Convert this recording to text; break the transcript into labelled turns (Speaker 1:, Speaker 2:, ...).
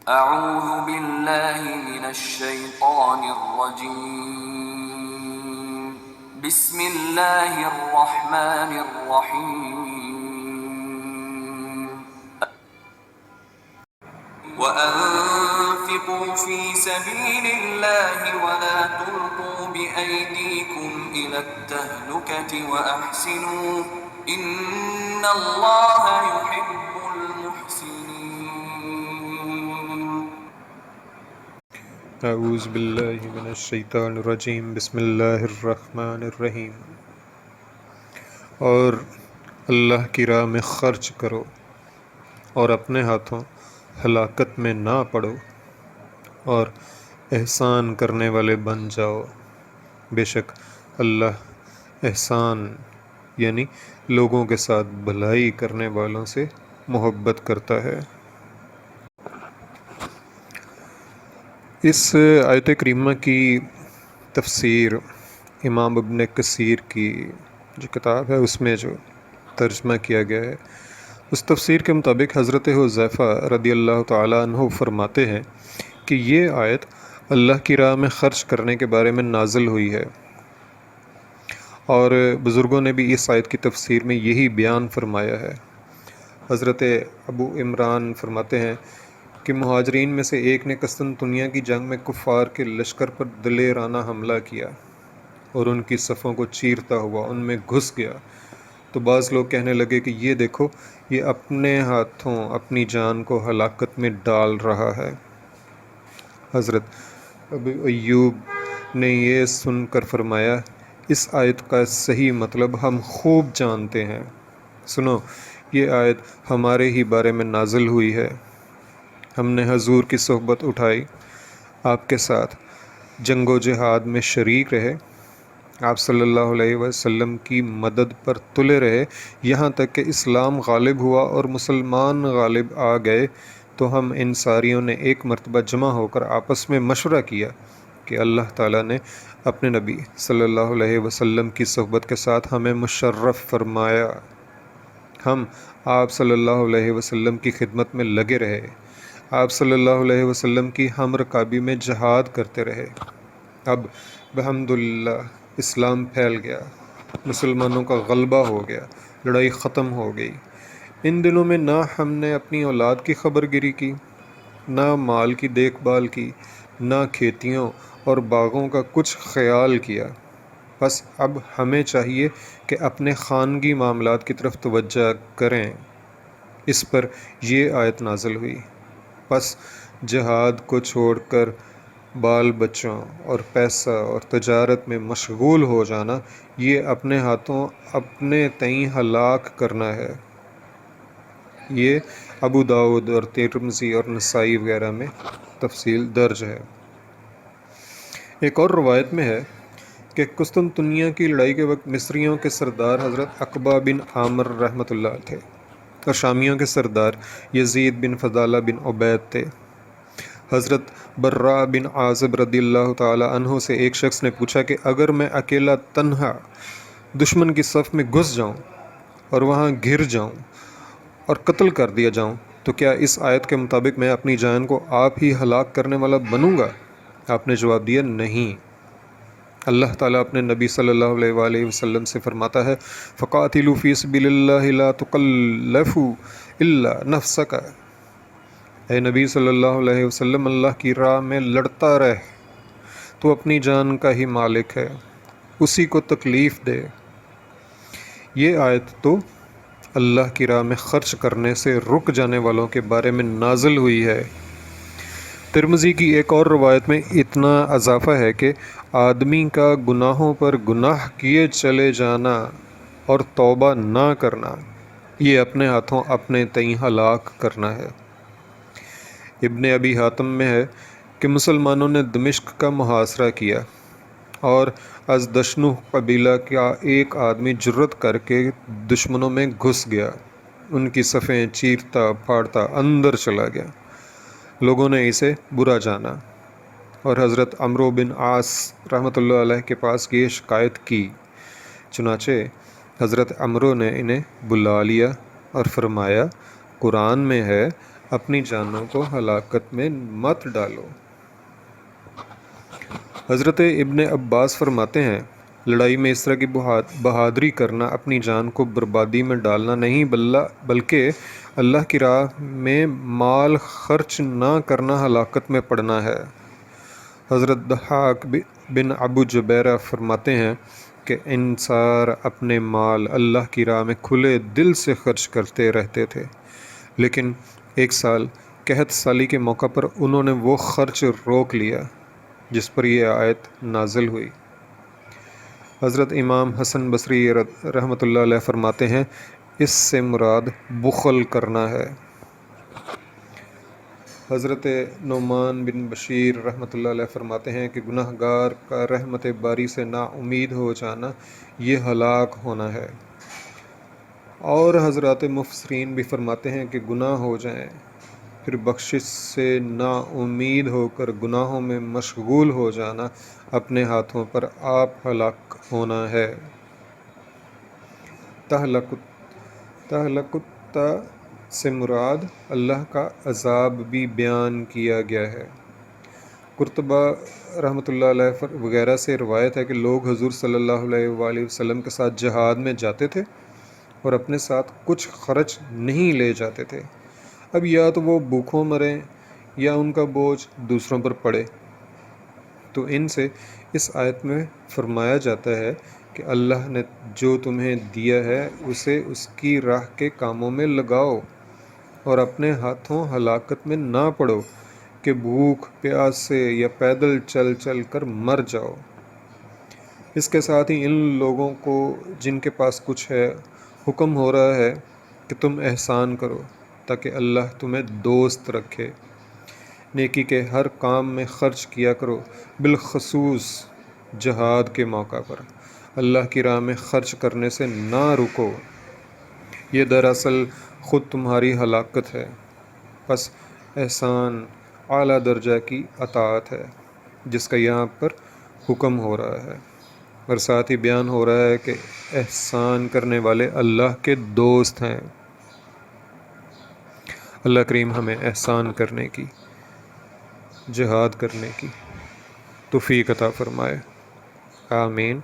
Speaker 1: اعوذ باللہ من الشیطان الرجیم بسم اللہ الرحمن الرحیم وَأَنفِقُوا فِي سَبِيلِ اللَّهِ وَلَا تُلْقُوا بِأَيْدِيكُمْ إِلَى التَّهْلُكَةِ وَأَحْسِنُوا إِنَّ اللَّهَ يُحِبُّ الْمُحْسِنِينَ۔
Speaker 2: اعوذ باللہ من الشیطان الرجیم بسم اللہ الرحمن الرحیم۔ اور اللہ کی راہ میں خرچ کرو اور اپنے ہاتھوں ہلاکت میں نہ پڑو اور احسان کرنے والے بن جاؤ، بے شک اللہ احسان یعنی لوگوں کے ساتھ بھلائی کرنے والوں سے محبت کرتا ہے۔ اس آیت کریمہ کی تفسیر امام ابن کثیر کی جو کتاب ہے اس میں جو ترجمہ کیا گیا ہے، اس تفسیر کے مطابق حضرت حذیفہ رضی اللہ تعالیٰ عنہ فرماتے ہیں کہ یہ آیت اللہ کی راہ میں خرچ کرنے کے بارے میں نازل ہوئی ہے، اور بزرگوں نے بھی اس آیت کی تفسیر میں یہی بیان فرمایا ہے۔ حضرت ابو عمران فرماتے ہیں کہ مہاجرین میں سے ایک نے قسطنطنیہ کی جنگ میں کفار کے لشکر پر دلیرانہ حملہ کیا اور ان کی صفوں کو چیرتا ہوا ان میں گھس گیا، تو بعض لوگ کہنے لگے کہ یہ دیکھو، یہ اپنے ہاتھوں اپنی جان کو ہلاکت میں ڈال رہا ہے۔ حضرت ابو ایوب نے یہ سن کر فرمایا، اس آیت کا صحیح مطلب ہم خوب جانتے ہیں، سنو، یہ آیت ہمارے ہی بارے میں نازل ہوئی ہے۔ ہم نے حضور کی صحبت اٹھائی، آپ کے ساتھ جنگ و جہاد میں شریک رہے، آپ صلی اللہ علیہ وسلم کی مدد پر تلے رہے، یہاں تک کہ اسلام غالب ہوا اور مسلمان غالب آ گئے، تو ہم انصاریوں نے ایک مرتبہ جمع ہو کر آپس میں مشورہ کیا کہ اللہ تعالیٰ نے اپنے نبی صلی اللہ علیہ وسلم کی صحبت کے ساتھ ہمیں مشرف فرمایا، ہم آپ صلی اللہ علیہ وسلم کی خدمت میں لگے رہے، آپ صلی اللہ علیہ وسلم کی ہم رکابی میں جہاد کرتے رہے۔ اب بحمداللہ اسلام پھیل گیا، مسلمانوں کا غلبہ ہو گیا، لڑائی ختم ہو گئی۔ ان دنوں میں نہ ہم نے اپنی اولاد کی خبر گیری کی، نہ مال کی دیکھ بھال کی، نہ کھیتیوں اور باغوں کا کچھ خیال کیا، بس اب ہمیں چاہیے کہ اپنے خانگی معاملات کی طرف توجہ کریں۔ اس پر یہ آیت نازل ہوئی۔ پس جہاد کو چھوڑ کر بال بچوں اور پیسہ اور تجارت میں مشغول ہو جانا، یہ اپنے ہاتھوں اپنے تئیں ہلاک کرنا ہے۔ یہ ابو داؤد اور ترمذی اور نسائی وغیرہ میں تفصیل درج ہے۔ ایک اور روایت میں ہے کہ قسطنطنیہ کی لڑائی کے وقت مصریوں کے سردار حضرت عقبہ بن عامر رحمۃ اللہ تھے اور شامیوں کے سردار یزید بن فضالہ بن عبید تھے۔ حضرت براء بن عازب رضی اللہ تعالی عنہ سے ایک شخص نے پوچھا کہ اگر میں اکیلا تنہا دشمن کی صف میں گھس جاؤں اور وہاں گر جاؤں اور قتل کر دیا جاؤں تو کیا اس آیت کے مطابق میں اپنی جان کو آپ ہی ہلاک کرنے والا بنوں گا؟ آپ نے جواب دیا، نہیں، اللہ تعالیٰ اپنے نبی صلی اللہ علیہ وآلہ وسلم سے فرماتا ہے، فَقَاتِلُوا فِي سَبِيلِ اللَّهِ لَا تُكَلَّفُوا إِلَّا نَفْسَكَ، اے نبی صلی اللہ علیہ وسلم، اللہ کی راہ میں لڑتا رہ، تو اپنی جان کا ہی مالک ہے، اسی کو تکلیف دے۔ یہ آیت تو اللہ کی راہ میں خرچ کرنے سے رک جانے والوں کے بارے میں نازل ہوئی ہے۔ ترمذی کی ایک اور روایت میں اتنا اضافہ ہے کہ آدمی کا گناہوں پر گناہ کیے چلے جانا اور توبہ نہ کرنا، یہ اپنے ہاتھوں اپنے تئیں ہلاک کرنا ہے۔ ابن ابی حاتم میں ہے کہ مسلمانوں نے دمشق کا محاصرہ کیا اور ازدشنو قبیلہ کا ایک آدمی جرأت کر کے دشمنوں میں گھس گیا، ان کی صفیں چیرتا پھاڑتا اندر چلا گیا، لوگوں نے اسے برا جانا اور حضرت عمرو بن عاص رحمۃ اللہ علیہ کے پاس یہ شکایت کی، چنانچہ حضرت عمرو نے انہیں بلا لیا اور فرمایا، قرآن میں ہے اپنی جانوں کو ہلاکت میں مت ڈالو۔ حضرت ابن عباس فرماتے ہیں لڑائی میں اس طرح کی بہادری کرنا اپنی جان کو بربادی میں ڈالنا نہیں بلکہ اللہ کی راہ میں مال خرچ نہ کرنا ہلاکت میں پڑنا ہے۔ حضرت ضحاک بن ابو جبیرہ فرماتے ہیں کہ انصار اپنے مال اللہ کی راہ میں کھلے دل سے خرچ کرتے رہتے تھے، لیکن ایک سال قحط سالی کے موقع پر انہوں نے وہ خرچ روک لیا جس پر یہ آیت نازل ہوئی۔ حضرت امام حسن بصری رحمۃ اللہ علیہ فرماتے ہیں اس سے مراد بخل کرنا ہے۔ حضرت نعمان بن بشیر رحمۃ اللہ علیہ فرماتے ہیں کہ گناہ گار کا رحمت باری سے نا امید ہو جانا یہ ہلاک ہونا ہے۔ اور حضرات مفسرین بھی فرماتے ہیں کہ گناہ ہو جائیں پھر بخشش سے نا امید ہو کر گناہوں میں مشغول ہو جانا اپنے ہاتھوں پر آپ ہلاک ہونا ہے۔ تہلکتا سے مراد اللہ کا عذاب بھی بیان کیا گیا ہے۔ قرطبہ رحمۃ اللہ علیہ وغیرہ سے روایت ہے کہ لوگ حضور صلی اللہ علیہ وآلہ وسلم کے ساتھ جہاد میں جاتے تھے اور اپنے ساتھ کچھ خرچ نہیں لے جاتے تھے۔ اب یا تو وہ بھوکوں مریں یا ان کا بوجھ دوسروں پر پڑے، تو ان سے اس آیت میں فرمایا جاتا ہے کہ اللہ نے جو تمہیں دیا ہے اسے اس کی راہ کے کاموں میں لگاؤ اور اپنے ہاتھوں ہلاکت میں نہ پڑو کہ بھوک پیاس سے یا پیدل چل چل کر مر جاؤ۔ اس کے ساتھ ہی ان لوگوں کو جن کے پاس کچھ ہے حکم ہو رہا ہے کہ تم احسان کرو تاکہ اللہ تمہیں دوست رکھے۔ نیکی کے ہر کام میں خرچ کیا کرو، بالخصوص جہاد کے موقع پر اللہ کی راہ میں خرچ کرنے سے نہ رکو، یہ دراصل خود تمہاری ہلاکت ہے۔ پس احسان اعلیٰ درجہ کی اطاعت ہے جس کا یہاں پر حکم ہو رہا ہے، اور ساتھ ہی بیان ہو رہا ہے کہ احسان کرنے والے اللہ کے دوست ہیں۔ اللہ کریم ہمیں احسان کرنے کی، جہاد کرنے کی توفیق عطا فرمائے، آمین۔